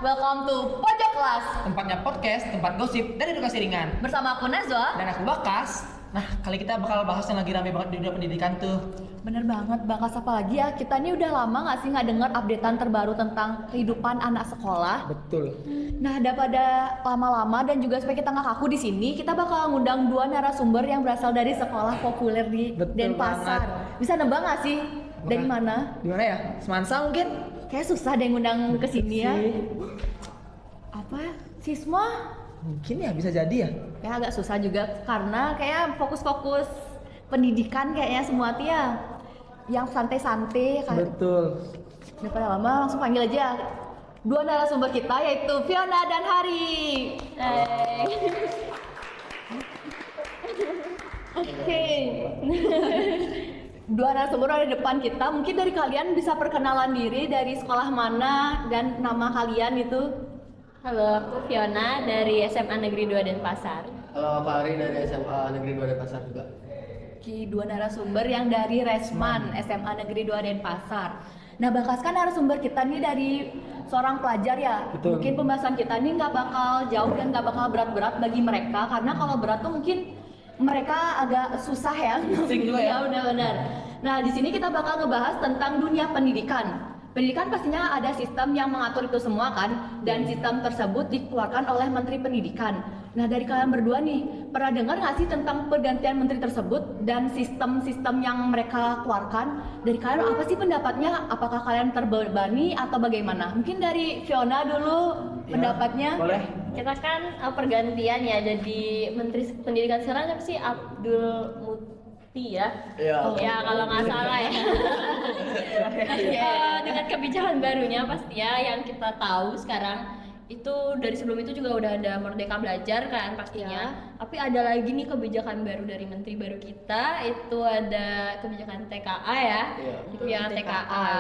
welcome to Pojok Kelas. Tempatnya podcast, tempat gosip dan edukasi ringan. Bersama aku Nazwa. Dan aku Bakas. Nah, kali kita bakal bahas yang lagi rame banget di dunia pendidikan tuh. Bener banget, Bakas, apa lagi ya? Kita ini udah lama gak sih nggak dengar updatean terbaru tentang kehidupan anak sekolah? Betul. Nah, daripada lama-lama dan juga supaya kita nggak kaku di sini, kita bakal ngundang 2 narasumber yang berasal dari sekolah populer di Betul Denpasar. banget. Bisa nebak nggak sih? Dari mana? Di mana ya? Semansa mungkin? Kayak susah deh ngundang ke sini ya. Apa? Siswa? Mungkin ya, bisa jadi ya. Ya agak susah juga karena kayak fokus-fokus pendidikan kayaknya semua ya. Yang santai-santai kan. Betul. Daripada lama langsung panggil aja 2 narasumber kita yaitu Fiona dan Hari. Oke. 2 narasumber ada di depan kita. Mungkin dari kalian bisa perkenalan diri, dari sekolah mana dan nama kalian itu. Halo, aku Fiona dari SMA Negeri 2 Denpasar. Halo, aku Ari dari SMA Negeri 2 Denpasar juga. Oke, 2 narasumber yang dari Resman SMA Negeri 2 Denpasar. Nah, Bakas, kan narasumber kita nih dari seorang pelajar ya. Betul. Mungkin pembahasan kita ini nggak bakal jauh dan nggak bakal berat-berat bagi mereka, karena kalau berat tuh mungkin mereka agak susah ya. Pusing juga ya. Benar-benar. Nah, di sini kita bakal ngebahas tentang dunia pendidikan. Pendidikan pastinya ada sistem yang mengatur itu semua kan, dan sistem tersebut dikeluarkan oleh Menteri Pendidikan. Nah, dari kalian berdua nih, pernah dengar nggak sih tentang pergantian menteri tersebut dan sistem-sistem yang mereka keluarkan? Dari kalian apa sih pendapatnya? Apakah kalian terbebani atau bagaimana? Mungkin dari Fiona dulu pendapatnya. Boleh. Kita kan pergantian ya, jadi Menteri Pendidikan sekarang siapa sih? Abdul Muti ya? Iya. Ya kalau nggak salah ya. Dengan kebijakan barunya pasti ya yang kita tahu sekarang itu dari sebelum itu juga udah ada Merdeka Belajar kan pastinya. Tapi ada lagi nih kebijakan baru dari menteri baru kita, itu ada kebijakan TKA ya. Iya. Kebijakan TKA.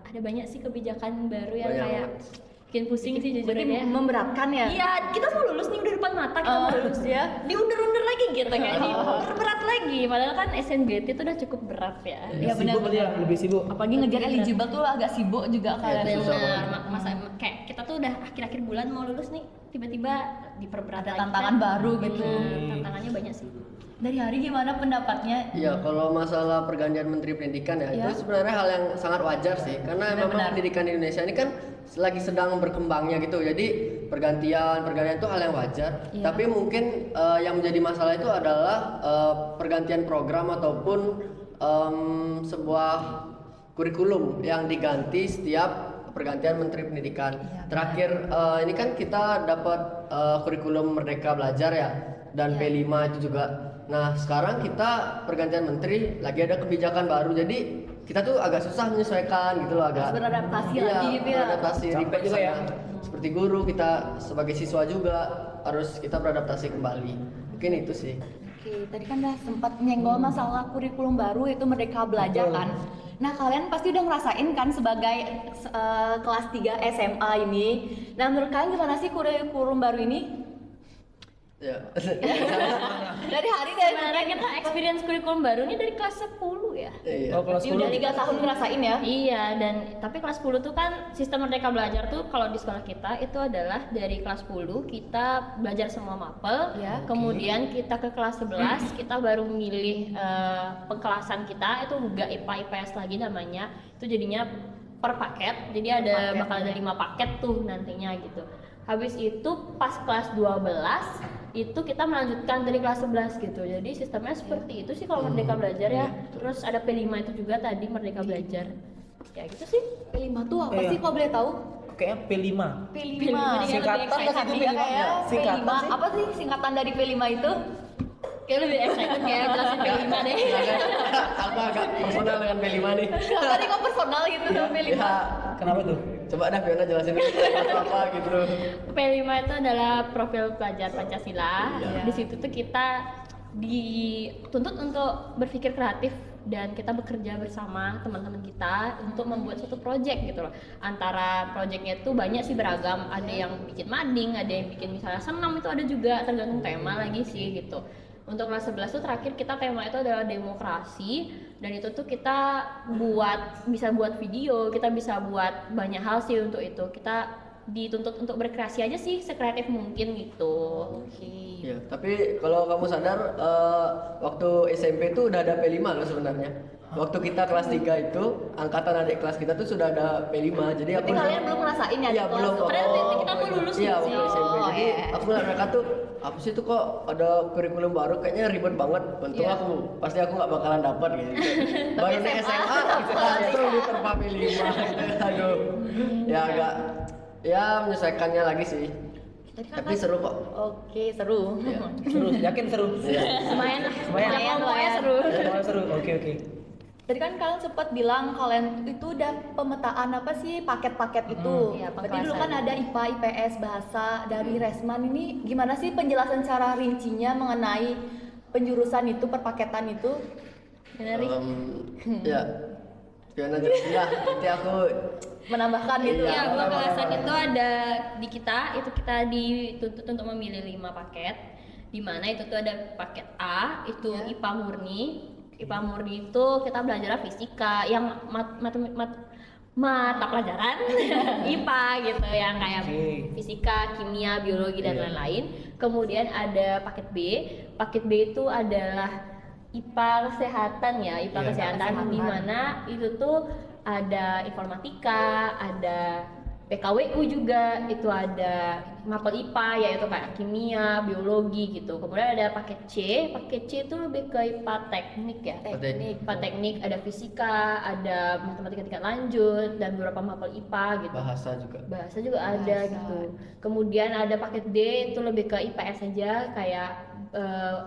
Ada banyak sih kebijakan baru yang Banyak kayak banget. bikin pusing sih Berarti jujurnya. memberatkan ya? Iya, kita mau lulus nih udah depan mata kita mau lulus ya. Diundur-undur lagi gitu kayak diperberat lagi. Padahal kan SNBT itu udah cukup berat ya. Iya, Sibuk benar. berarti ya, lebih sibuk. Apalagi ngejar eligible tuh agak sibuk juga kalian. Iya, susah Benar, banget. masa kayak kita tuh udah akhir-akhir bulan mau lulus nih, tiba-tiba diperberat Ada lagi. tantangan baru gitu. Tantangannya banyak sih. Dari Hari gimana pendapatnya? Iya, kalau masalah pergantian Menteri Pendidikan ya, Iya. itu sebenarnya hal yang sangat wajar sih, karena memang Benar-benar. pendidikan di Indonesia ini kan lagi sedang berkembangnya gitu. Jadi pergantian itu hal yang wajar. Iya. Tapi mungkin yang menjadi masalah itu adalah pergantian program ataupun sebuah kurikulum yang diganti setiap pergantian Menteri Pendidikan. Iya, Terakhir ini kan kita dapat kurikulum Merdeka Belajar ya, dan Iya. P5 itu juga. Nah, sekarang kita pergantian menteri, lagi ada kebijakan baru. Jadi kita tuh agak susah menyesuaikan gitu loh, agak Harus beradaptasi Iya, lagi gitu ya. beradaptasi Capek ribet juga ya. sana. Seperti guru, kita sebagai siswa juga harus kita beradaptasi kembali. Mungkin itu sih. Oke, tadi kan udah sempat nyenggol masalah kurikulum baru itu Merdeka Belajar Betul. kan. Nah, kalian pasti udah ngerasain kan sebagai kelas 3 SMA ini. Nah, menurut kalian gimana sih kurikulum baru ini? Ya. Dari Hari dari Sebenarnya kita experience kurikulum baru ini dari kelas 10 ya. Iya. Oh, kelas Jadi udah 3 tahun ngerasain ya. Iya, dan tapi kelas 10 tuh kan sistem Merdeka Belajar tuh kalau di sekolah kita itu adalah dari kelas 10 kita belajar semua mapel, Ya, kemudian kita ke kelas 11 kita baru milih pengkelasan kita itu enggak IPA IPS lagi namanya. Itu jadinya per paket. Jadi ada paket, bakal ada 5 paket tuh nantinya gitu. Habis itu pas kelas 12 itu kita melanjutkan dari kelas 11 gitu. Jadi sistemnya seperti itu sih kalau Merdeka Belajar ya. Terus ada P5 itu juga tadi Merdeka Belajar. Ya gitu sih. P5 tuh apa Iya. sih kalau boleh tahu? Kayaknya P5. P5. Singkatan lebih nggak sih itu Iya, P5? kayak Singkatan P5. sih. Apa sih singkatan dari P5 itu? Kayak lebih excited ya jelasin P5 deh. Aku agak personal dengan P5 nih. Tadi kok personal gitu sama P5. Ya, Kenapa tuh? coba dah Fiona jelasin dulu apa gitu. P5 itu adalah profil pelajar Pancasila. Iya. Di situ tuh kita dituntut untuk berpikir kreatif dan kita bekerja bersama teman-teman kita untuk membuat suatu project gitu loh. Antara projectnya itu banyak sih beragam, ada yang bikin mading, ada yang bikin misalnya senam, itu ada juga tergantung tema lagi sih gitu. Untuk kelas 11 tuh terakhir kita tema itu adalah demokrasi, dan itu tuh kita bisa buat video, kita bisa buat banyak hal sih untuk itu. Kita dituntut untuk berkreasi aja sih, sekreatif mungkin gitu. Oke. Ya, tapi kalau kamu sadar waktu SMP itu udah ada P5 loh sebenarnya. Waktu kita kelas 3 itu, angkatan adik kelas kita tuh sudah ada P5. Jadi Berarti kalian belum ngerasain ya? Iya, di belum. kelas? Padahal waktu itu kita mau lulus Iya, sih. waktu SMP. Oh, Jadi iya. aku ngeliat mereka tuh apa sih itu kok ada kurikulum baru, kayaknya ribet banget. Untung Iya. pasti aku nggak bakalan dapat gitu. Baru di SMA, SMA kita langsung diterpa P5 gitu. Aduh. Ya agak ya menyesuaikannya lagi sih. Tadi kan Tapi seru kok. Oke, seru. Iya. Seru, yakin seru. Iya. Lumayan lah, Lumayan. kelompoknya seru. Ya, seru. Oke. Tadi kan kalian sempat bilang kalian itu udah pemetaan apa sih paket-paket itu. Iya, Berarti dulu kan pengkelasan. ada IPA, IPS, bahasa dari Resman ini gimana sih penjelasan cara rincinya mengenai penjurusan itu, perpaketan itu? Bener, Rik? Ya. Gimana jelasin lah. Nanti aku Menambahkan gitu. Ya, Iya, dua apa-apa. kelasan itu ada di kita, itu kita dituntut untuk memilih 5 paket. Di mana itu tuh ada paket A, itu Iya. IPA murni. IPA murni itu kita belajar fisika yang mata pelajaran IPA gitu, yang kayak Oke. fisika, kimia, biologi dan Iya. lain-lain. Kemudian ada paket B. Paket B itu adalah IPA kesehatan ya, IPA Iya, kesehatan di mana itu tuh ada informatika, ada PKWU juga, itu ada mapel IPA yaitu kayak kimia, biologi gitu. Kemudian ada paket C itu lebih ke IPA teknik ya. Teknik. IPA teknik, ada fisika, ada matematika tingkat lanjut dan beberapa mapel IPA gitu. bahasa juga. Bahasa juga ada Bahasa. gitu. Kemudian ada paket D itu lebih ke IPS aja kayak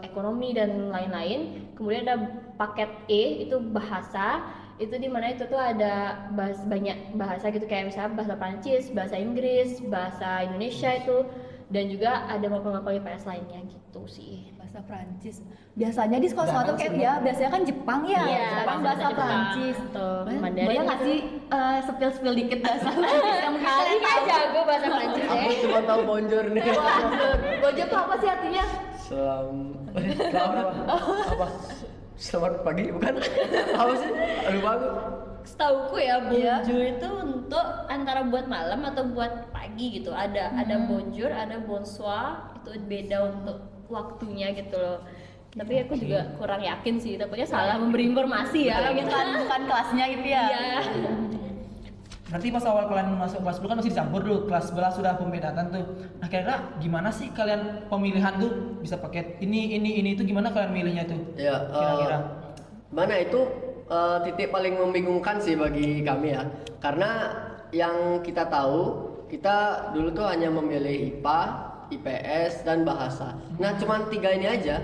ekonomi dan lain-lain. Kemudian ada paket E itu bahasa, itu di mana itu tuh ada banyak bahasa gitu kayak misalnya bahasa Prancis, bahasa Inggris, bahasa Indonesia itu, dan juga ada mapel-mapel IPS lainnya gitu sih. Bahasa Prancis. Biasanya di sekolah-sekolah tuh kayak sebenarnya. ya biasanya kan Jepang ya. Iya, Sekarang bahasa bahasa Jepang. Prancis. Tuh, Mandarin Boleh nggak gitu. sih spill dikit bahasa Prancis yang mungkin Kali kalian tahu? jago bahasa Prancis ya. Aku cuma tahu bonjour nih. Bonjour tuh apa sih artinya? Apa? Selamat pagi bukan? Apa sih? Lupa aku. Setauku ya Iya. bonjour itu untuk antara buat malam atau buat pagi gitu. Ada bonjour, ada bonsoir, itu beda untuk waktunya gitu loh. Tapi aku juga kurang yakin sih, takutnya salah memberi informasi ya gitu. Bukan kelasnya gitu ya. Iya. Berarti pas awal kalian masuk kelas 10 kan masih dicampur dulu, kelas 11 sudah pembedakan tuh. Nah kira-kira gimana sih kalian pemilihan tuh bisa paket ini itu gimana kalian milihnya tuh? Ya, Kira-kira. mana itu titik paling membingungkan sih bagi kami ya. Karena yang kita tahu, kita dulu tuh hanya memilih IPA, IPS dan bahasa. Nah, cuman 3 ini aja.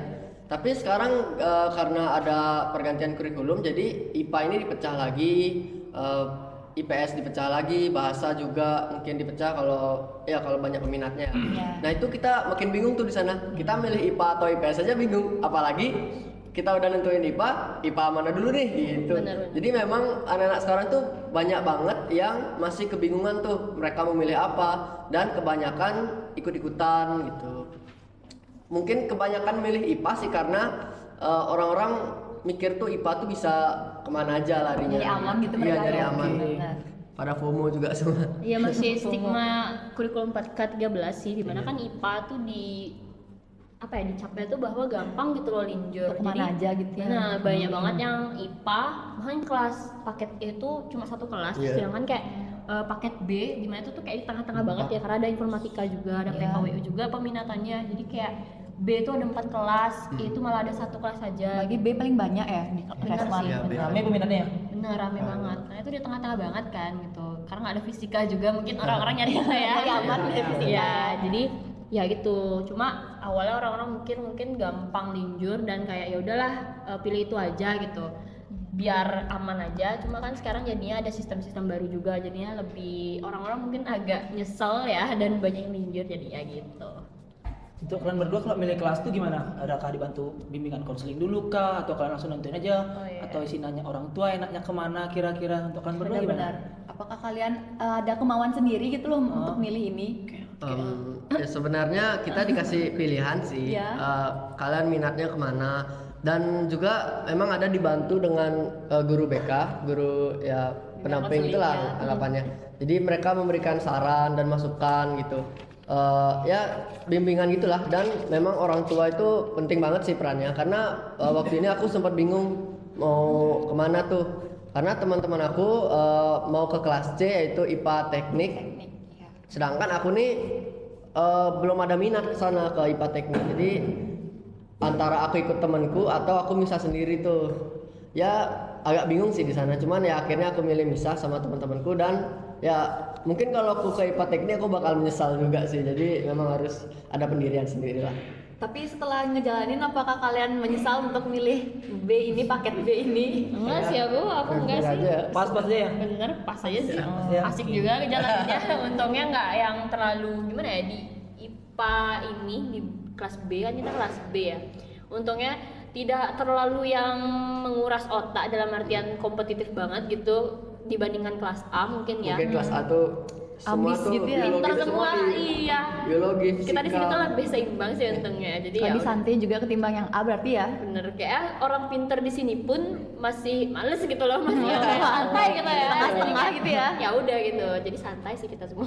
Tapi sekarang karena ada pergantian kurikulum, jadi IPA ini dipecah lagi, IPS dipecah lagi, bahasa juga mungkin dipecah kalau banyak peminatnya. Iya. Nah itu kita makin bingung tuh di sana. Kita milih IPA atau IPS aja bingung. Apalagi kita udah nentuin IPA mana dulu nih gitu. Benar. Jadi memang anak-anak sekarang tuh banyak banget yang masih kebingungan tuh mereka memilih apa, dan kebanyakan ikut-ikutan gitu. Mungkin kebanyakan milih IPA sih karena orang-orang mikir tuh IPA tuh bisa kemana aja larinya. Jadi aman gitu Iya, mereka dari ya. aman. Benar. Pada FOMO juga semua. Iya, masih stigma kurikulum 4K13 sih, dimana kan IPA tuh dicapai tuh bahwa gampang gitu loh linjur. Untuk kemana aja gitu ya. Nah, banyak banget yang IPA, bahkan kelas paket E itu cuma satu kelas, Iya. sedangkan kayak paket B dimana itu tuh kayak di tengah-tengah banget ya, karena ada informatika juga, ada Iya. PKWU juga peminatannya. Jadi kayak B itu ada 4 kelas, E itu malah ada satu kelas saja. Lagi B paling banyak ya di Benar Resman. sih. Iya, B. Rame peminatnya ya? Bener, rame banget. Nah itu di tengah-tengah banget kan gitu. Karena nggak ada fisika juga, mungkin orang-orang nyari apa ya? Nyari aman dari fisika. Iya, jadi ya gitu. Cuma awalnya orang-orang mungkin gampang linjur dan kayak ya udahlah pilih itu aja gitu. Biar aman aja. Cuma kan sekarang jadinya ada sistem-sistem baru juga, jadinya lebih orang-orang mungkin agak nyesel ya dan banyak yang linjur jadinya gitu. Untuk kalian berdua kalau milih kelas tuh gimana? Adakah dibantu bimbingan konseling dulu kah? Atau kalian langsung nentuin aja? Oh, iya. Atau isi nanya orang tua enaknya kemana kira-kira? Untuk kalian berdua Benar-benar. gimana? Apakah kalian ada kemauan sendiri gitu loh untuk milih ini? Ya sebenarnya kita dikasih pilihan sih. Iya. Kalian minatnya kemana? dan juga memang ada dibantu dengan guru BK, guru ya pendamping itulah anggapannya. Jadi mereka memberikan saran dan masukan gitu. Ya bimbingan gitulah, dan memang orang tua itu penting banget sih perannya, karena waktu ini aku sempat bingung mau kemana tuh, karena teman-teman aku mau ke kelas C yaitu IPA teknik, sedangkan aku nih belum ada minat ke sana ke IPA teknik. Jadi antara aku ikut temanku atau aku misah sendiri tuh, ya agak bingung sih di sana. Cuman ya akhirnya aku milih misah sama teman-temanku, dan ya mungkin kalau aku ke IPA teknik aku bakal menyesal juga sih. Jadi memang harus ada pendirian sendiri lah. Tapi setelah ngejalanin, apakah kalian menyesal untuk milih B ini, paket B ini? Enggak sih aku enggak sih. Pas-pas aja ya. Bener, pas aja sih. Ya. Asik juga ngejalaninnya. Untungnya nggak yang terlalu gimana ya di IPA ini di kelas B, kan kita kelas B ya. Untungnya tidak terlalu yang menguras otak dalam artian kompetitif banget gitu dibandingkan kelas A mungkin ya. Mungkin kelas A tuh semua Ambis tuh gitu ya. biologi Pintar tuh semua, di- iya. biologi, Kita di sini fisika. tuh lebih seimbang sih untungnya. Jadi ya Lebih santai juga ketimbang yang A berarti ya? bener kayak orang pinter di sini pun masih males gitu loh, masih yang kayak santai gitu ya. Setengah-setengah gitu ya? Ya udah gitu. Jadi santai sih kita semua.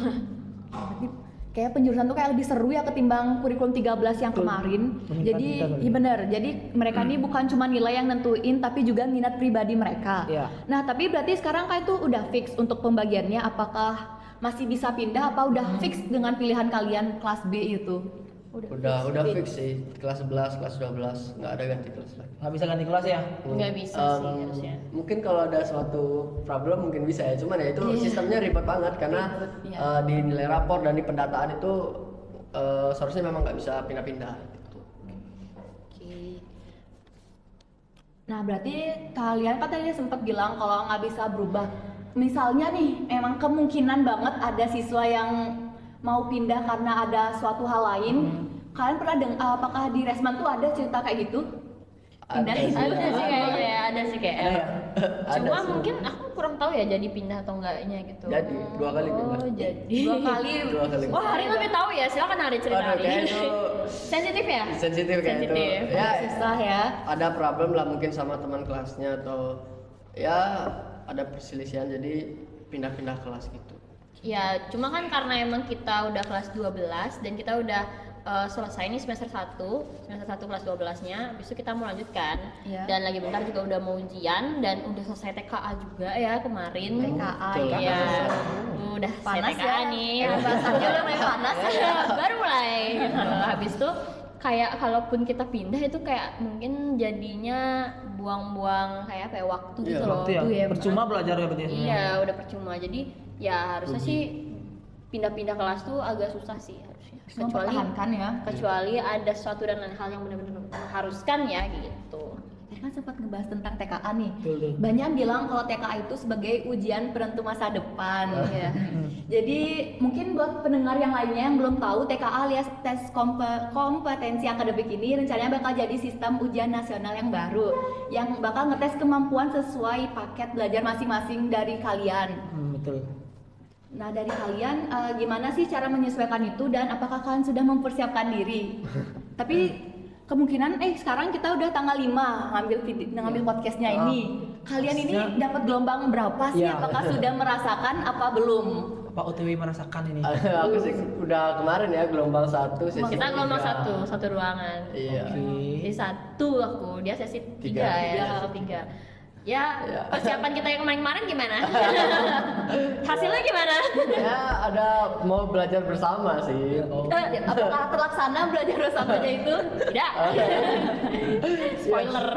Berarti kayak penjurusan tuh kayak lebih seru ya ketimbang kurikulum 13 yang kemarin. Meningkat Jadi kita kali. iya bener. Jadi mereka ini bukan cuma nilai yang nentuin, tapi juga minat pribadi mereka. Iya. Nah tapi berarti sekarang kayak itu udah fix untuk pembagiannya. Apakah masih bisa pindah? Apa udah fix dengan pilihan kalian kelas B itu? Udah fix sih, kelas 11, kelas 12 nggak ada ganti kelas lagi. Nggak bisa ganti kelas ya. Nggak bisa sih harusnya. Mungkin kalau ada suatu problem mungkin bisa ya, cuman ya itu sistemnya ribet banget karena di nilai rapor dan di pendataan itu seharusnya memang nggak bisa pindah-pindah. Oke. Nah berarti kalian kan tadi sempat bilang kalau nggak bisa berubah. Misalnya nih, emang kemungkinan banget ada siswa yang mau pindah karena ada suatu hal lain. Kalian pernah apakah di Resman tuh ada cerita kayak gitu? Pindah Ada sih. itu? Ada sih kayaknya, ada sih kayak. Ada Cuma sih. mungkin aku kurang tahu ya jadi pindah atau enggaknya gitu. Jadi 2 kali pindah. Oh, jadi. 2 kali. 2 kali. Wah, Hari lebih tahu ya. Silakan Hari cerita Aduh, Hari. kayak itu Sensitif ya? sensitif kayak itu. Sensitif. Ya, Susah ya. ada problem lah mungkin sama teman kelasnya atau ya ada perselisihan jadi pindah-pindah kelas gitu. Ya, cuma kan karena emang kita udah kelas 12 dan kita udah selesai ini semester 1 kelas 12-nya, habis itu kita mau lanjutkan. Iya. Dan lagi bentar juga udah mau ujian dan udah selesai TKA juga ya kemarin. TKA, Iya. Udah Panas selesai TKA ya. nih. Bahasanya udah mulai panas. Baru mulai gitu. Habis itu kayak kalaupun kita pindah itu kayak mungkin jadinya buang-buang kayak apa ya, waktu Iya, gitu loh. Waktu ya. Waktu ya, Percuma belajar ya berarti. Iya, udah percuma. Jadi ya harusnya sih pindah-pindah kelas tuh agak susah sih harusnya. Mempertahankan ya. Kecuali ada sesuatu dan lain hal yang benar-benar mengharuskan ya gitu. Tadi kan sempat ngebahas tentang TKA nih. Betul tuh. Banyak yang bilang kalau TKA itu sebagai ujian penentu masa depan. Ya. Jadi mungkin buat pendengar yang lainnya yang belum tahu, TKA alias tes kompetensi akademik ini rencananya bakal jadi sistem ujian nasional yang baru yang bakal ngetes kemampuan sesuai paket belajar masing-masing dari kalian. Betul. Nah dari kalian gimana sih cara menyesuaikan itu dan apakah kalian sudah mempersiapkan diri? Tapi kemungkinan sekarang kita udah tanggal 5 ngambil podcastnya ini. Kalian ini Maksudnya- dapat gelombang berapa sih? Iya. Apakah sudah merasakan apa belum? Pak OTW merasakan ini. Aku sih udah kemarin ya gelombang 1 sesi. Kita gelombang 3. satu ruangan. Iya. Di 1 aku, dia sesi 3 Tiga. ya, 3. Ya, Ya. persiapan kita yang kemarin-kemarin gimana? Hasilnya gimana? Ya ada mau belajar bersama sih. Apakah terlaksana belajar bersamanya itu? Tidak. Spoiler.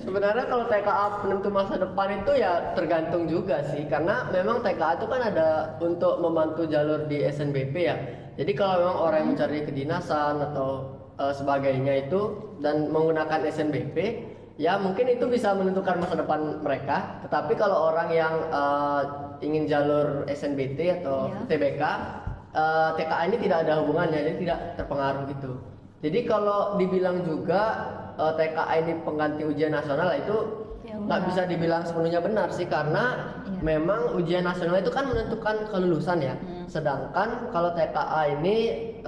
Sebenarnya kalau TKA penentu masa depan itu ya tergantung juga sih, karena memang TKA itu kan ada untuk membantu jalur di SNBP ya. Jadi kalau memang orang yang mencari kedinasan atau sebagainya itu dan menggunakan SNBP, ya mungkin itu bisa menentukan masa depan mereka. Tetapi kalau orang yang ingin jalur SNBT atau Iya. TBK, TKA ini tidak ada hubungannya, jadi tidak terpengaruh gitu. Jadi kalau dibilang juga TKA ini pengganti ujian nasional itu Ya, nggak enggak. bisa dibilang sepenuhnya benar sih, karena Iya. memang ujian nasional itu kan menentukan kelulusan ya. Sedangkan kalau TKA ini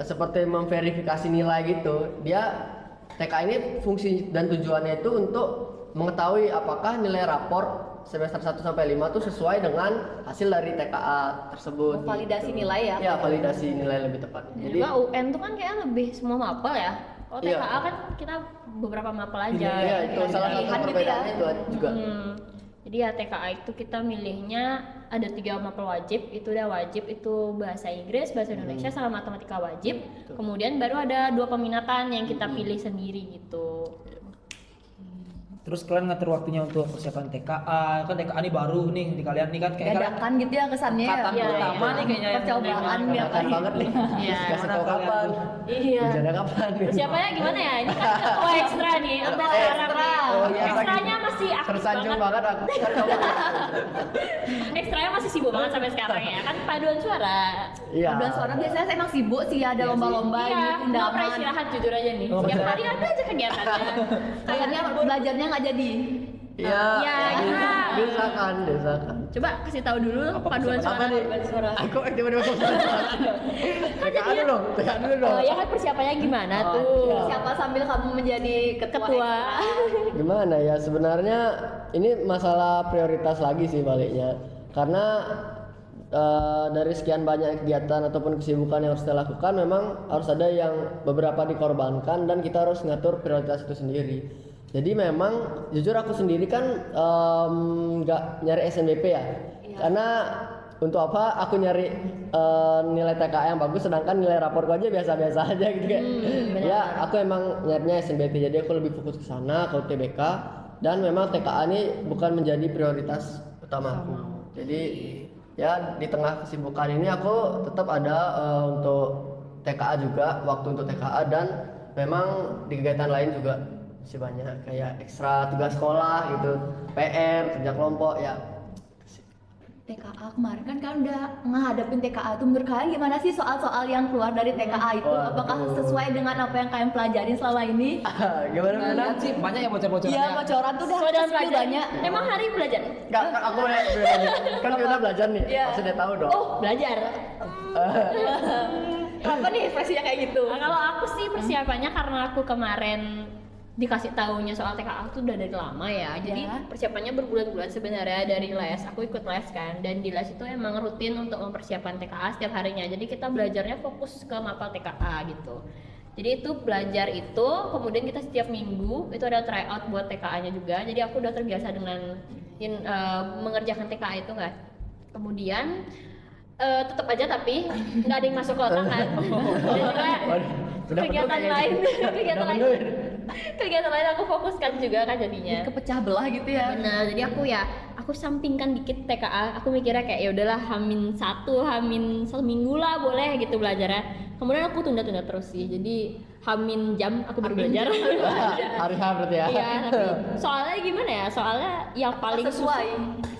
seperti memverifikasi nilai gitu, dia TKA ini fungsi dan tujuannya itu untuk mengetahui apakah nilai rapor semester 1 sampai 5 itu sesuai dengan hasil dari TKA tersebut. Validasi gitu. nilai ya? Iya, validasi nilai lebih tepat. Jadi juga UN tuh kan kayak lebih semua mapel ya. Kalau Iya. TKA kan kita beberapa mapel aja. Iya, itu salah satu Pilihan gitu perbedaannya ya. itu juga. Jadi ya TKA itu kita milihnya ada 3 mapel wajib. Itu udah wajib itu bahasa Inggris, bahasa Indonesia sama matematika wajib. Kemudian baru ada 2 peminatan yang kita pilih sendiri gitu. Terus kalian ngatur waktunya untuk persiapan TKA, kan TKA ini baru nih di kalian nih kan kayak kalian Dadakan gitu ya kesannya ya. angkatan Iya, pertama iya. nih kayaknya yang Percobaan menerima. ya. Dadakan banget nih. Iya. Kasih Gimana tahu kalian kapan. tuh? Iya. Ujiannya kapan nih? Persiapannya gimana ya? Ini kan ketua ekstra nih untuk sekarang nih. Oh, iya, Ekstranya masih aktif Tersanjung banget. banget aku. Kan kamu. Ekstranya masih sibuk banget sampai sekarang ya. Kan paduan suara. Iya. Paduan suara biasanya emang sibuk sih ada Iya lomba-lomba Iya, ini nggak pernah undangan. istirahat jujur aja nih. Oh, Setiap bener. hari ada aja kegiatannya. Akhirnya belajarnya nggak jadi. Iya. Iya, iya. iya. Desakan. Coba kasih tahu dulu Apa paduan persiapan? suara. Apa nih? Paduan suara. Aku tiba-tiba TKA dulu dong. TKA dulu dong. Oh ya kan persiapannya gimana Oh, tuh? Siapa sambil kamu menjadi ketua? Ketua. Gimana ya sebenarnya ini masalah prioritas lagi sih baliknya karena dari sekian banyak kegiatan ataupun kesibukan yang harus kita lakukan memang harus ada yang beberapa dikorbankan dan kita harus ngatur prioritas itu sendiri. Jadi memang jujur aku sendiri kan nggak nyari SNBP ya karena untuk apa aku nyari nilai TKA yang bagus sedangkan nilai raporku aja biasa-biasa aja gitu kayak ya aku emang nyarinya SNBP jadi aku lebih fokus ke sana ke UTBK dan memang TKA ini bukan menjadi prioritas utamaku jadi ya di tengah kesibukan ini aku tetap ada untuk TKA juga waktu untuk TKA dan memang di kegiatan lain juga masih banyak kayak ekstra tugas sekolah gitu PR kerja kelompok ya. TKA kemarin kan kalian udah ngadepin TKA itu menurut kalian gimana sih soal-soal yang keluar dari TKA itu Waduh. apakah sesuai dengan apa yang kalian pelajarin selama ini? Gimana Nah, Bunda? lihat sih banyak ya bocor-bocorannya. Iya bocoran tuh udah Soal dalam pasti pelajaran. banyak. Emang hari belajar? Enggak, aku kan Fiona belajar nih, Iya. pasti dia tahu dong. Oh belajar. Apa nih ekspresinya kayak gitu? Nah, kalau aku sih persiapannya karena aku kemarin dikasih tahunya soal TKA tuh udah dari lama ya. Jadi Ya. persiapannya berbulan-bulan sebenarnya dari les. Aku ikut les kan dan di les itu emang rutin untuk mempersiapkan TKA setiap harinya. Jadi kita belajarnya fokus ke mapel TKA gitu. Jadi itu belajar itu, kemudian kita setiap minggu itu ada tryout buat TKA-nya juga. Jadi aku udah terbiasa dengan mengerjakan TKA itu kan. Kemudian tetap aja tapi nggak ada yang masuk ke otak kan. Dan juga Sudah kegiatan penuh lain, kayaknya. kegiatan Udah lain, penuh. kegiatan lain aku fokuskan juga kan jadinya. Kepecah belah gitu ya. Benar, jadi aku sampingkan dikit TKA. Aku mikirnya kayak ya udahlah Hamin seminggu lah boleh gitu belajarnya. Kemudian aku tunda-tunda terus sih. Jadi Hamin jam aku baru belajar. Hari H berarti ya. Iya, tapi soalnya gimana ya? Soalnya yang paling sesuai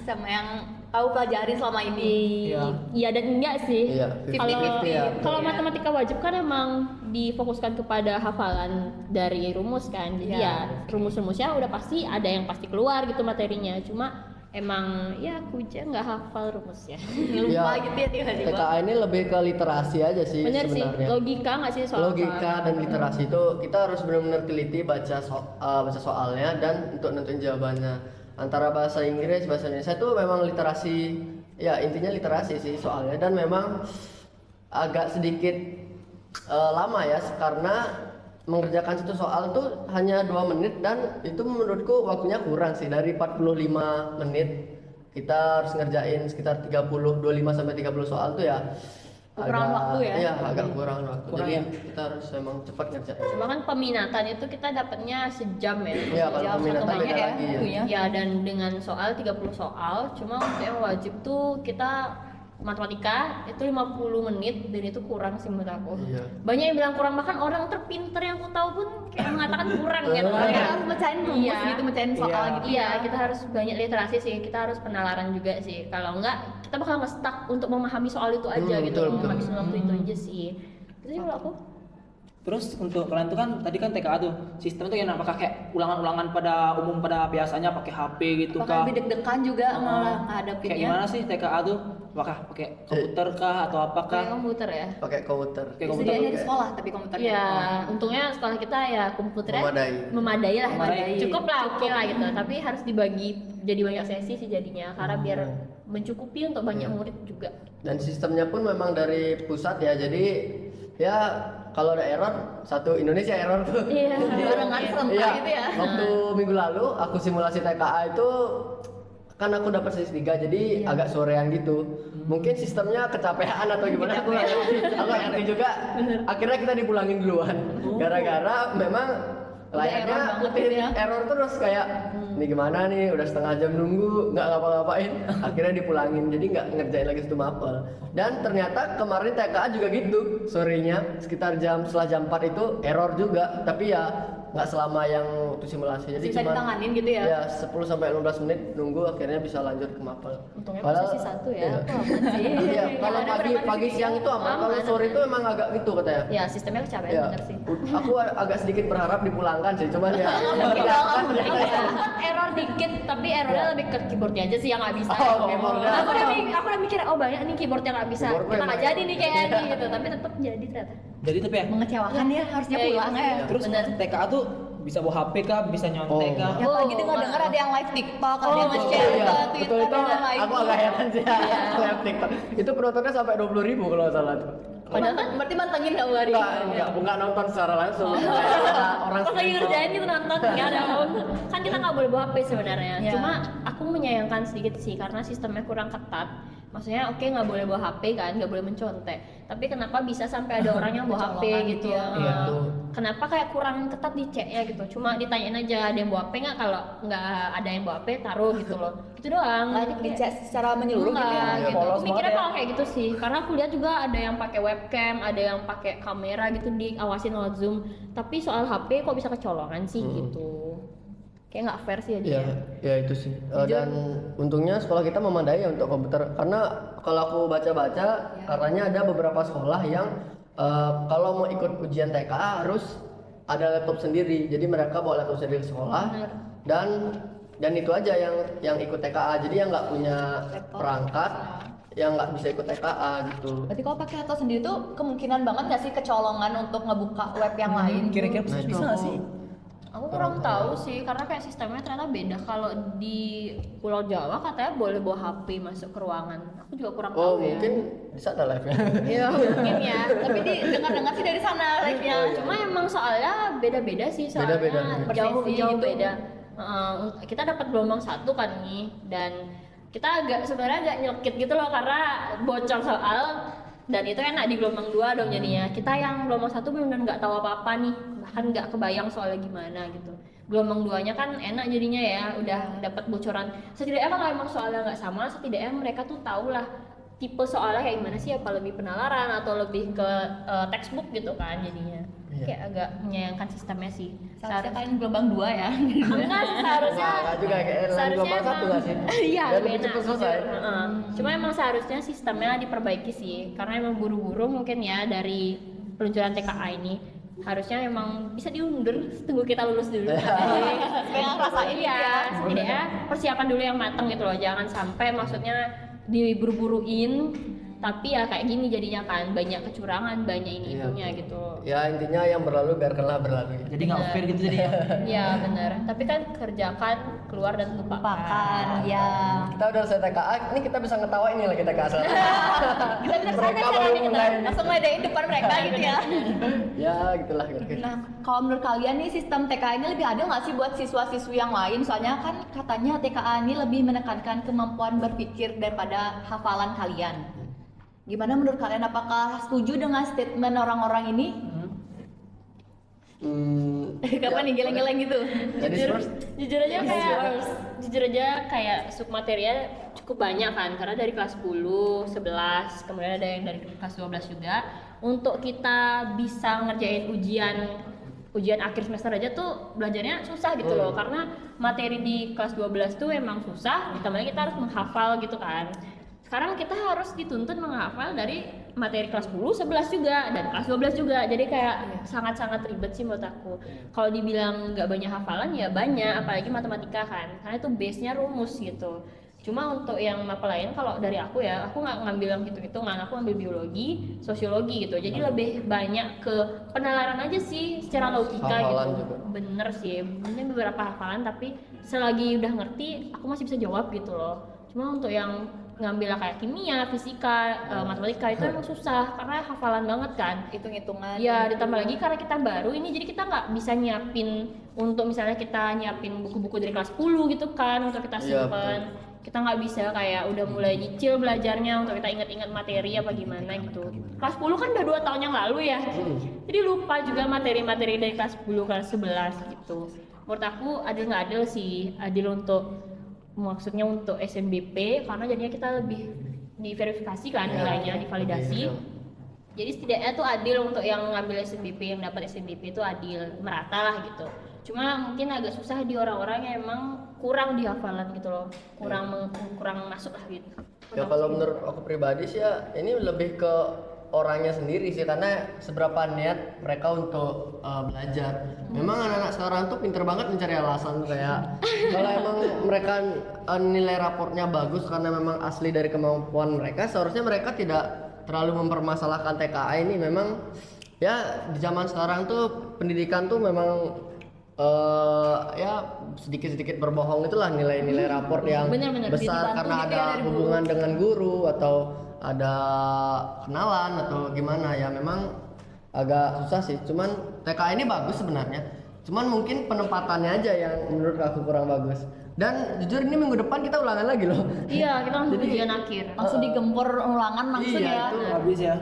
sama yang tahu pelajarin selama ini. Iya. Iya dan enggak sih. Iya, Kalau 50-50 ya. kalau matematika wajib kan emang difokuskan kepada hafalan dari rumus kan. Jadi Iya. ya rumus-rumusnya udah pasti ada yang pasti keluar gitu materinya. Cuma emang ya aku aja nggak hafal rumusnya. Lupa Iya. gitu ya tiba-tiba. TKA ini lebih ke literasi aja sih Bener sih, sebenarnya. logika nggak sih soal Logika dan literasi itu kita harus benar-benar teliti baca soalnya dan untuk nentuin jawabannya. Antara bahasa Inggris, bahasa Indonesia itu memang literasi, ya intinya literasi sih soalnya dan memang agak sedikit lama ya karena mengerjakan satu soal tuh hanya 2 menit dan itu menurutku waktunya kurang sih dari 45 menit kita harus ngerjain sekitar 25 sampai 30 soal tuh ya Kurang waktu ya? Iya, agak kurang waktu. Kurang Jadi ya? kita harus memang cepat ngerjain. Cuma kan peminatan itu kita dapatnya sejam ya. Iya, kalau Sejam, peminatan satu beda menit lagi ya. waktunya. Ya dan dengan soal 30 soal, cuma untuk yang wajib tuh kita matematika itu 50 menit dan itu kurang sih menurut aku. Iya. Banyak yang bilang kurang, bahkan orang terpinter yang aku tahu pun kayak mengatakan kurang gitu. Kita Ya. harus mecahin rumus Iya. gitu, mecahin soal Iya. gitu. Iya, ya. kita harus banyak literasi sih, kita harus penalaran juga sih. Kalau enggak, kita bakal nge-stuck untuk memahami soal itu aja gitu, betul, betul. memahami soal itu aja sih. Itu sih kalau aku. Terus untuk kalian tuh kan tadi kan TKA tuh sistem tuh yang apakah kayak ulangan-ulangan pada umum pada biasanya pakai HP gitu Apakah kah? lebih deg-degan juga malah Kayak ngadepinnya? gimana sih TKA tuh? Apakah pakai komputer kah atau Pakai apakah? komputer ya. Pakai komputer. Pakai komputer. Disediain di sekolah tapi komputernya. Ya, untungnya sekolah kita ya komputernya Memadai. lah. Memadai. Cukup lah, oke lah gitu. Tapi harus dibagi jadi banyak sesi sih jadinya, karena biar mencukupi untuk banyak murid juga. Dan sistemnya pun memang dari pusat ya, jadi ya kalau ada error satu Indonesia error tuh. Iya. Barengan serentak Iya, gitu ya. waktu minggu lalu aku simulasi TKA itu kan aku dapat sesi 3 jadi agak sorean gitu. Mungkin sistemnya kecapean atau gimana aku nggak ngerti juga. Akhirnya kita dipulangin duluan gara-gara memang layarnya error banget ngetik gitu ya. error terus kayak ini gimana nih udah setengah jam nunggu nggak ngapa-ngapain akhirnya dipulangin jadi nggak ngerjain lagi satu mapel. Dan ternyata kemarin TKA juga gitu sorenya sekitar setelah jam 4 itu error juga tapi ya nggak selama yang waktu simulasi jadi Bisa cuma ditanganin gitu ya? 10 sampai 15 menit nunggu akhirnya bisa lanjut ke mapel. Untungnya Padahal- posisi 1 ya. Iya. Aku aman sih. Iya, kalau Ada pagi berapa pagi sih? siang itu aman, kalau Aman, sore aman. itu emang agak gitu katanya. Ya, sistemnya kecapean Ya, bener sih. aku agak sedikit berharap dipulangkan sih, cuman ya Iya, kan ternyata ya. Error dikit, tapi errornya lebih ke keyboardnya aja sih yang nggak bisa. Oh, keyboardnya. Aku udah mikir, oh banyak nih keyboard yang nggak bisa. Keyboard Kita memang. nggak jadi nih kayak nih gitu, tapi tetap jadi ternyata. Jadi tapi ya. Mengecewakan ya harusnya Iya, pulang iya. ya. Terus TKA tuh bisa bawa HP kah, bisa nyontek Oh. kah? Ya apalagi Oh, dengar-dengar ada yang live TikTok, ada yang Oh, nge-share Iya, ke betul Twitter itu dan lain. aku agak heran sih ya. Live TikTok. Itu penontonnya sampai 20.000 kalau nggak salah tuh. Padahal kan berarti mantengin nggak hari? Enggak nonton secara langsung. Orang Pas lagi ngerjain gitu nonton, nggak ada kan kita nggak boleh bawa HP sebenarnya. Ya. Cuma aku menyayangkan sedikit sih karena sistemnya kurang ketat. Maksudnya oke nggak boleh bawa HP kan, nggak boleh mencontek. Tapi kenapa bisa sampai ada orang yang bawa HP Kecolongan gitu? gitu ya. Iya, tuh. Kenapa kayak kurang ketat di cek-nya gitu? Cuma ditanyain aja ada yang bawa HP nggak? Kalau nggak ada yang bawa HP taruh gitu loh. Gitu doang. Nggak dicek secara menyeluruh gitu ya? Enggak, gitu. Polos Aku mikirnya banget ya. kalau kayak gitu sih, karena aku lihat juga ada yang pakai webcam, ada yang pakai kamera gitu diawasin lewat zoom. Tapi soal HP kok bisa kecolongan sih gitu? Kayak nggak fair sih Iya, jadinya. ya itu sih. Dan untungnya sekolah kita memadai ya untuk komputer. Karena kalau aku baca-baca, katanya ada beberapa sekolah yang kalau mau ikut ujian TKA harus ada laptop sendiri. Jadi mereka bawa laptop sendiri ke sekolah. Bener. Dan itu aja yang ikut TKA. Jadi yang nggak punya perangkat, yang nggak bisa ikut TKA gitu. Berarti kalau pakai laptop sendiri tuh kemungkinan banget nggak sih kecolongan untuk ngebuka web yang lain? Kira-kira Nah, itu bisa nggak aku- sih? Aku kurang tahu sih, karena kayak sistemnya ternyata beda. Kalau di Pulau Jawa katanya boleh bawa HP masuk ke ruangan. Aku juga kurang Oh tahu ya. mungkin di sana live-nya. Iya mungkin ya. Tapi dengar-dengar sih dari sana live-nya. Cuma emang soalnya beda-beda sih soalnya Beda-beda. jauh Persesi jauh gitu. beda. Kita dapat gelombang 1 kan nih dan kita sebenarnya agak nyelkit gitu loh karena bocor soal dan itu enak di gelombang 2 dong jadinya. Kita yang gelombang 1 benar-benar nggak tahu apa-apa nih, bahkan nggak kebayang soalnya gimana gitu. Gelombang 2-nya kan enak jadinya ya, udah dapat bocoran. Setidaknya kalau emang soalnya nggak sama, setidaknya mereka tuh tahu lah tipe soalnya kayak gimana sih, apa lebih penalaran atau lebih ke textbook gitu kan jadinya. Iya. Kayak agak menyayangkan sistemnya sih. Seharusnya kalian gelombang 2 ya. Enggak sih, seharusnya Enggak juga kayak gelombang 1 nggak sih? Iya, Biar lebih enak, cepat selesai. jujur. Cuma emang seharusnya sistemnya diperbaiki sih, karena emang buru-buru mungkin ya dari peluncuran TKA ini. Harusnya emang bisa diundur, tunggu kita lulus dulu. Supaya nggak ngerasain Iya, ya. setidaknya persiapan dulu yang matang gitu loh, jangan sampai maksudnya diburu-buruin tapi ya kayak gini jadinya kan banyak kecurangan, banyak ini Iya, itunya betul. gitu. Ya intinya yang berlalu biarkanlah berlalu. Jadi nggak Bener. fair gitu jadi ya. Iya benar. Tapi kan kerjakan, keluar dan lupakan. Lupakan, ya. Kita udah selesai TKA, ini kita bisa ngetawain nih lagi TKA sekarang. Kita bisa Mereka sana baru kita mulai. langsung ngedain depan mereka gitu ya. Ya gitulah kira-kira. Nah, kalau menurut kalian nih sistem TKA ini lebih adil nggak sih buat siswa-siswi yang lain? Soalnya kan katanya TKA ini lebih menekankan kemampuan berpikir daripada hafalan kalian. Gimana menurut kalian? Apakah setuju dengan statement orang-orang ini? Kapan nih geleng-geleng gitu? Jadi jujur, first. jujur aja kayak sub materinya cukup banyak kan, karena dari kelas 10, 11, kemudian ada yang dari kelas 12 juga. Untuk kita bisa ngerjain ujian akhir semester aja tuh belajarnya susah gitu loh, karena materi di kelas 12 tuh emang susah, ditambah lagi kita harus menghafal gitu kan. Sekarang kita harus dituntut menghafal dari materi kelas 10, 11 juga dan kelas 12 juga. Jadi kayak sangat-sangat ribet sih menurut aku. Kalau dibilang nggak banyak hafalan ya banyak, apalagi matematika kan. Karena itu base-nya rumus gitu. Cuma untuk yang mapel lain kalau dari aku ya, aku nggak ngambil yang hitung-hitungan, aku ambil biologi, sosiologi gitu. Jadi lebih banyak ke penalaran aja sih secara logika Hafalan gitu. juga. Bener sih, mungkin beberapa hafalan tapi selagi udah ngerti aku masih bisa jawab gitu loh. Cuma untuk yang ngambil kayak kimia, fisika, matematika itu emang susah karena hafalan banget kan. Hitung-hitungan. Ya ditambah lagi karena kita baru ini jadi kita nggak bisa nyiapin untuk misalnya kita nyiapin buku-buku dari kelas 10 gitu kan untuk kita Iya, simpen. Kita nggak bisa kayak udah mulai nyicil belajarnya untuk kita ingat-ingat materi apa gimana gitu. Kelas 10 kan udah 2 tahun yang lalu ya. Jadi lupa juga materi-materi dari kelas 10, kelas 11 gitu. Menurut aku adil nggak adil sih, adil untuk maksudnya untuk SNBP karena jadinya kita lebih diverifikasi kan nilainya, divalidasi. Jadi setidaknya tuh adil untuk yang ngambil SNBP, yang dapat SNBP itu adil, merata lah gitu. Cuma mungkin agak susah di orang-orang yang emang kurang di hafalan gitu loh, kurang masuk lah gitu. Ya kalau menurut aku pribadi sih ya ini lebih ke orangnya sendiri sih, karena seberapa niat mereka untuk belajar. Memang anak-anak sekarang tuh pinter banget mencari alasan tuh kayak kalau emang mereka nilai raportnya bagus karena memang asli dari kemampuan mereka, seharusnya mereka tidak terlalu mempermasalahkan TKA ini. Memang ya di zaman sekarang tuh pendidikan tuh memang ya sedikit-sedikit berbohong itulah nilai-nilai raport yang Bener-bener, besar dibantu karena gitu ada ya dari guru. hubungan dengan guru atau ada kenalan atau gimana ya. Memang agak susah sih, cuman TKA ini bagus sebenarnya, cuman mungkin penempatannya aja yang menurut aku kurang bagus. Dan jujur ini minggu depan kita ulangan lagi loh. Iya, kita langsung ujian akhir. Langsung digempur ulangan langsung Iya, ya. itu. Habis ya.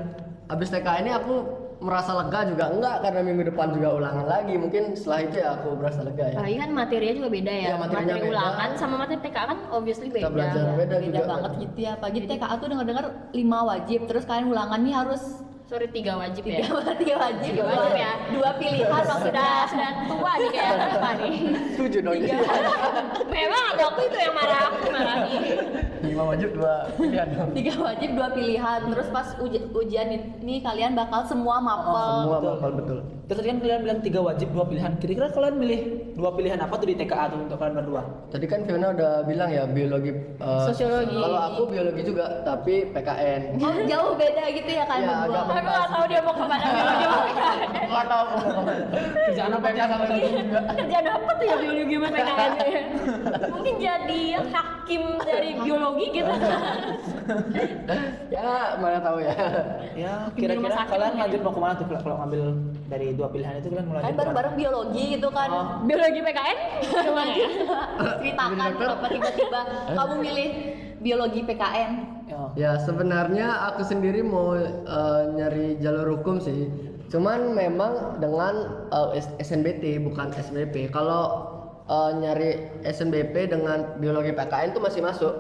Habis TKA ini aku merasa lega juga enggak karena minggu depan juga ulangan lagi. Mungkin setelah itu ya aku merasa lega ya. Apalagi kan materinya juga beda ya. Iya, materinya materi beda. ulangan sama materi TKA kan obviously Kita beda. belajar beda Beda juga. banget gitu ya. Pagi TKA tuh denger-denger 5 wajib, terus kalian ulangannya harus Sorry 3 wajib ya. 3 wajib. Tiga wajib ya. 2 pilihan maksudnya. Sudah tua nih kayak apa nih. Setuju dong. Memang ada waktu itu yang marah aku marahin. 5 wajib 2 pilihan dong. 3 wajib 2 pilihan. Terus pas ujian ini kalian bakal semua mapel. Semua betul. bakal betul. Terus tadi kan kalian bilang 3 wajib 2 pilihan. Kira-kira kalian milih 2 pilihan apa tuh di TKA tuh untuk kalian berdua? Tadi kan Fiona udah bilang ya biologi, Sosiologi. Kalau aku biologi juga tapi PKN. Oh, jauh beda gitu ya kalian Iya, berdua. agak Aku nggak tahu dia mau kemana biologi mau PKN. Enggak tahu aku mau kemana. Kerjaan apa aja sama satu juga. Kerjaan apa tuh ya biologi sama PKN? Mungkin jadi hakim dari biologi gitu. Ya, mana tahu ya. Ya, Di rumah kira-kira sakit kalian ya. lanjut mau kemana tuh kalau ngambil dari 2 pilihan itu kalian mau lanjut Kalian bareng-bareng biologi gitu kan. Oh. Biologi PKN gimana ya? Ceritakan kenapa tiba-tiba kamu milih biologi PKN. Ya. Ya sebenarnya aku sendiri mau nyari jalur hukum sih. Cuman memang dengan SNBT bukan SBP. Kalau nyari SNBP dengan biologi PKN itu masih masuk.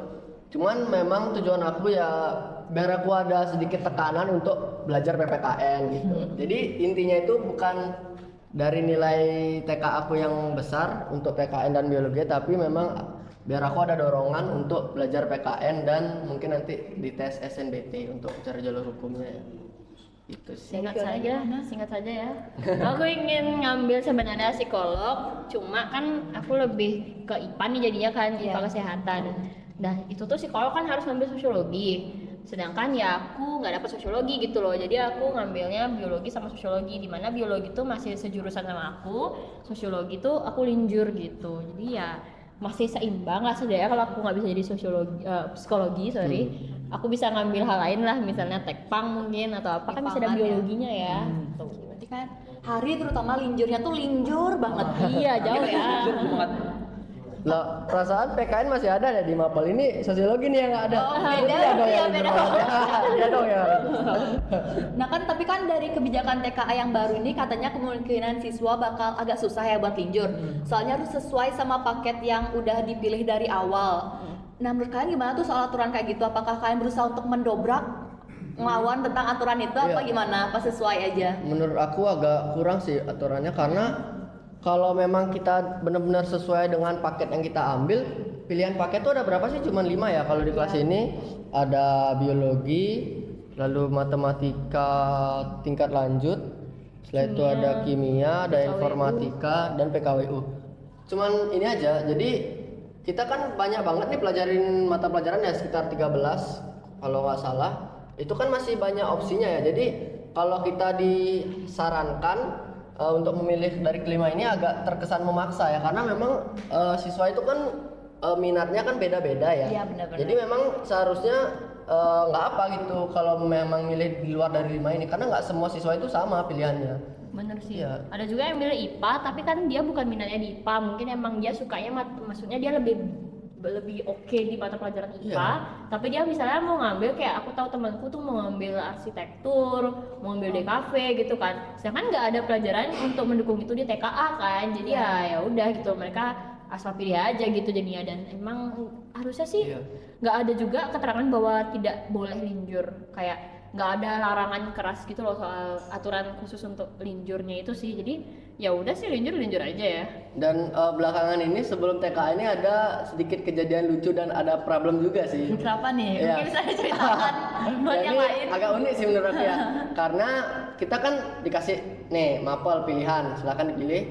Cuman memang tujuan aku ya biar aku ada sedikit tekanan untuk belajar PPKN gitu. Jadi intinya itu bukan dari nilai TK aku yang besar untuk PKN dan biologi, tapi memang biar aku ada dorongan untuk belajar PKN dan mungkin nanti dites SNBT untuk cari jalur hukumnya ya. Itu sih. Singkat saja ya. Aku ingin ngambil sebenarnya psikolog, cuma kan aku lebih ke IPA nih jadinya kan, IPA kesehatan. Nah itu tuh psikolog kan harus ngambil sosiologi, sedangkan ya aku nggak dapat sosiologi gitu loh. Jadi aku ngambilnya biologi sama sosiologi, dimana biologi tuh masih sejurusan sama aku, sosiologi tuh aku linjur gitu. Jadi ya masih seimbang lah sebenarnya kalau aku nggak bisa jadi psikologi aku bisa ngambil hal lain lah, misalnya tekpang mungkin atau apa, kan bisa ada Tekpangan ya. biologinya ya. Tuh. Berarti kan Hari terutama linjurnya tuh linjur banget. Iya jauh ya. banget. Lah, perasaan PKN masih ada ya di Mapel ini, sosiologi nih yang nggak ada. Oh, beda, Iya dong iya, ya, beda. Iya dong ya. Nah kan tapi kan dari kebijakan TKA yang baru ini katanya kemungkinan siswa bakal agak susah ya buat linjur. Soalnya harus sesuai sama paket yang udah dipilih dari awal. Nah menurut kalian gimana tuh soal aturan kayak gitu? Apakah kalian berusaha untuk mendobrak melawan tentang aturan itu apa Iya. gimana? Apa sesuai aja? Menurut aku agak kurang sih aturannya, karena kalau memang kita benar-benar sesuai dengan paket yang kita ambil, pilihan paket tuh ada berapa sih? Cuman 5 ya kalau di kelas ini. Ada biologi, lalu matematika tingkat lanjut, setelah itu ada kimia, ada informatika dan PKWU. Cuman ini aja, jadi kita kan banyak banget nih pelajarin mata pelajaran ya, sekitar 13 kalau nggak salah. Itu kan masih banyak opsinya ya, jadi kalau kita disarankan untuk memilih dari kelima ini agak terkesan memaksa ya, karena memang siswa itu kan minatnya kan beda-beda ya. Iya, benar-benar. Jadi memang seharusnya nggak apa gitu kalau memang milih di luar dari 5 ini, karena nggak semua siswa itu sama pilihannya. Bener sih. Iya. Ada juga yang milih IPA tapi kan dia bukan minatnya di IPA, mungkin emang dia sukanya maksudnya dia lebih oke di mata pelajaran IPA, Iya. tapi dia misalnya mau ngambil kayak aku tahu temanku tuh mau ngambil arsitektur, mau ngambil DKV gitu kan. Sedangkan nggak ada pelajaran untuk mendukung itu di TKA kan. Jadi ya udah gitu, mereka asal pilih aja gitu jadinya. Dan emang harusnya sih Iya. nggak ada juga keterangan bahwa tidak boleh linjur, kayak nggak ada larangan keras gitu loh soal aturan khusus untuk linjurnya itu sih. Jadi ya udah sih linjur aja ya. Dan belakangan ini sebelum TKA ini ada sedikit kejadian lucu dan ada problem juga sih. Kenapa nih? Iya. Mungkin bisa diceritakan buat Ya, yang ini lain. agak unik sih menurut aku ya, karena kita kan dikasih nih mapel pilihan, silahkan dipilih.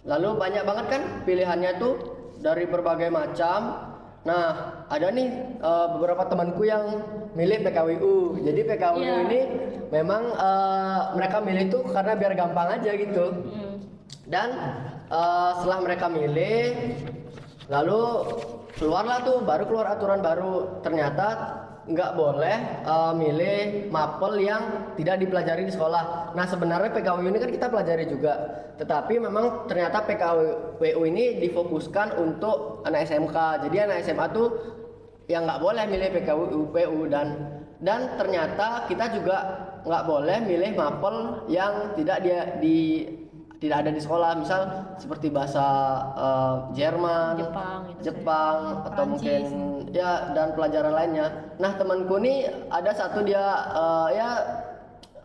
Lalu banyak banget kan pilihannya tuh dari berbagai macam. Nah, ada nih beberapa temanku yang milih PKWU. Jadi PKWU Iya. ini memang mereka milih tuh karena biar gampang aja gitu. Dan setelah mereka milih, lalu keluarlah tuh, baru keluar aturan baru. Ternyata nggak boleh milih mapel yang tidak dipelajari di sekolah. Nah sebenarnya PKWU ini kan kita pelajari juga, tetapi memang ternyata PKWU ini difokuskan untuk anak SMK. Jadi anak SMA tuh yang nggak boleh milih PKWU dan ternyata kita juga nggak boleh milih mapel yang tidak tidak ada di sekolah, misal seperti bahasa Jerman, Jepang, atau Perancis. mungkin ya dan pelajaran lainnya. Nah temanku nih ada satu dia ya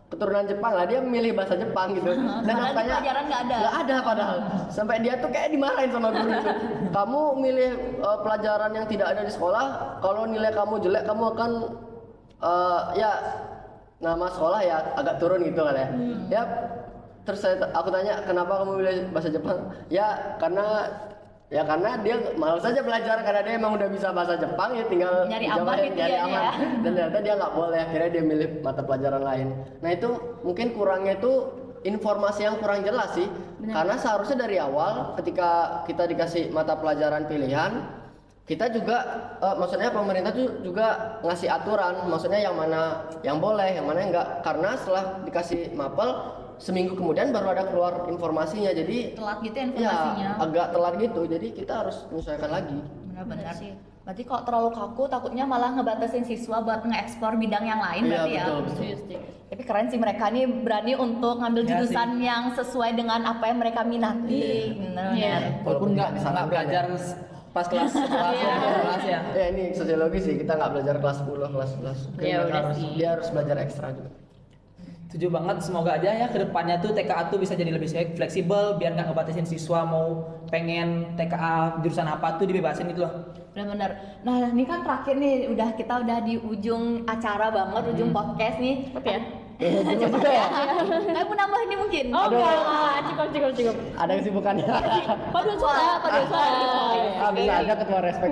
keturunan Jepang lah, dia milih bahasa Jepang gitu. Dan Padahal di katanya pelajaran nggak ada. Nggak ada padahal. Sampai dia tuh kayak dimarahin sama guru itu. Kamu milih pelajaran yang tidak ada di sekolah, kalau nilai kamu jelek kamu akan ya nama sekolah ya agak turun gitu kan ya. Ya terus aku tanya kenapa kamu milih bahasa Jepang? Ya karena dia malas saja belajar, karena dia emang udah bisa bahasa Jepang, ya tinggal Nyari dijabarin, aman gitu nyari ya, aman. ya. Dan ternyata dia nggak boleh, akhirnya dia milih mata pelajaran lain. Nah itu mungkin kurangnya itu informasi yang kurang jelas sih. Karena seharusnya dari awal ketika kita dikasih mata pelajaran pilihan, kita juga maksudnya pemerintah tuh juga ngasih aturan, maksudnya yang mana yang boleh, yang mana enggak. Karena setelah dikasih mapel, seminggu kemudian baru ada keluar informasinya. Jadi Telat gitu ya informasinya. ya agak telat gitu. Jadi kita harus menyesuaikan lagi. Benar-benar. sih. Berarti kalau terlalu kaku takutnya malah ngebatasin siswa buat ngeekspor bidang yang lain Iya, berarti ya. betul. Setuju, setuju. Tapi keren sih mereka nih berani untuk ngambil Ya jurusan yang sesuai dengan apa yang mereka minati. Benar. Iya. Walaupun nggak disarankan belajar pas kelas kelas ya. Ya ini sosiologi sih, kita nggak belajar kelas 10, kelas 11. Mungkin Ya, mereka udah harus, sih. dia harus belajar ekstra juga. Setuju banget, semoga aja ya kedepannya tuh TKA tuh bisa jadi lebih fleksibel biar nggak ngebatasin siswa mau pengen TKA jurusan apa tuh dibebasin gitu loh. Benar-benar. Nah, ini kan terakhir nih, kita udah di ujung acara banget, ujung podcast nih. Oke ya. juga ya. Kamu mau nambah ini mungkin? Oh enggak, cukup. Ada kesibukannya. Paduan suara. Bisa aja ketua respect.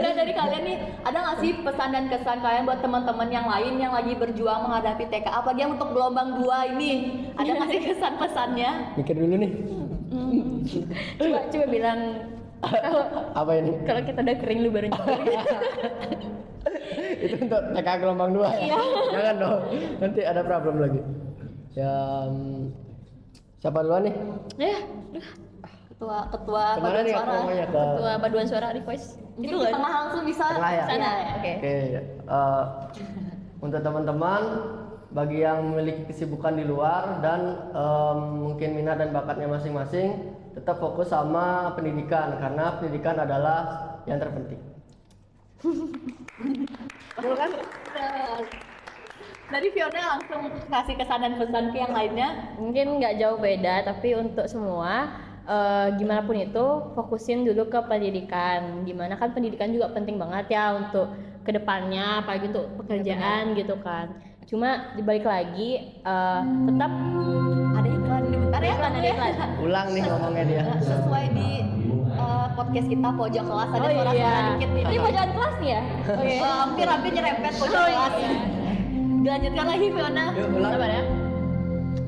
Nah dari kalian nih, ada nggak sih pesan dan kesan kalian buat teman-teman yang lain yang lagi berjuang menghadapi TKA, apalagi yang untuk gelombang 2 ini? Ada nggak sih kesan pesannya? Mikir dulu nih. Coba bilang Apa ini? kalau kita udah kering lu baru nyebur. Itu untuk TKA gelombang 2 ya? Jangan dong, nanti ada problem lagi. Ya, siapa duluan nih? Ya, Ketua Kemana paduan nih suara. ngomongnya ke ketua paduan suara request. Itu di tengah langsung bisa. Tengah ya? Sana. Iya. Oke. Oke, untuk teman-teman bagi yang memiliki kesibukan di luar dan mungkin minat dan bakatnya masing-masing, tetap fokus sama pendidikan karena pendidikan adalah yang terpenting. Betul kan? Dari Fiona langsung kasih kesan dan pesan ke yang lainnya. Mungkin nggak jauh beda, tapi untuk semua gimana pun itu fokusin dulu ke pendidikan. Dimana kan pendidikan juga penting banget ya untuk kedepannya, apalagi untuk pekerjaan gitu kan. Cuma dibalik lagi tetap Ada iklan bentar ya. ada iklan. Ulang nih ngomongnya dia. Sesuai di podcast kita pojok kelas ada suara-suara dikit nih. Ini pojokan kelas nih ya? Oke. Hampir nyerempet pojok Oh, kelas. iya. Dilanjutkan lagi Fiona. Yuk ulang. Sabar ya.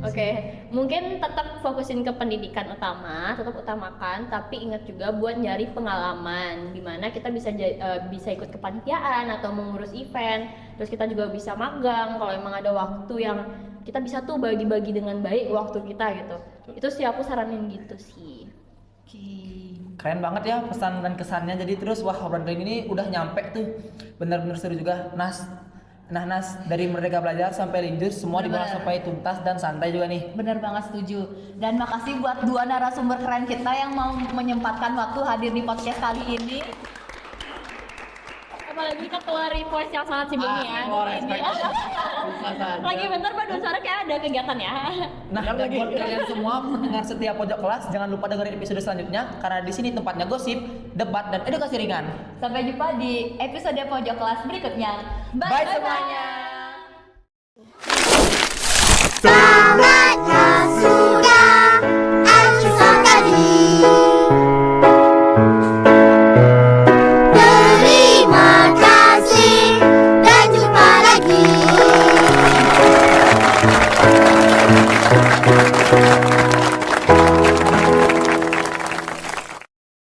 Oke, mungkin tetap fokusin ke pendidikan utama, tetap utamakan, tapi ingat juga buat nyari pengalaman, dimana kita bisa ikut kepanitiaan atau mengurus event, terus kita juga bisa magang kalau emang ada waktu yang kita bisa tuh bagi-bagi dengan baik waktu kita gitu. Itu sih aku saranin gitu sih. Keren banget ya pesan dan kesannya. Jadi terus wah obrolan kali ini udah nyampe tuh. Bener-bener seru juga. Nas dari Merdeka Belajar sampai Linjus semua dibahas sampai tuntas dan santai juga nih. Bener banget, setuju. Dan makasih buat dua narasumber keren kita yang mau menyempatkan waktu hadir di podcast kali ini. Apalagi ketua Revoice yang sangat sibuk nih ya. Lagi bentar Mbak Donsara kayak ada kegiatan ya. Nah, dan buat kalian semua pendengar setiap pojok kelas, jangan lupa dengerin episode selanjutnya karena di sini tempatnya gosip, debat dan edukasi ringan. Sampai jumpa di episode pojok kelas berikutnya. Bye semuanya. Selamat masuk.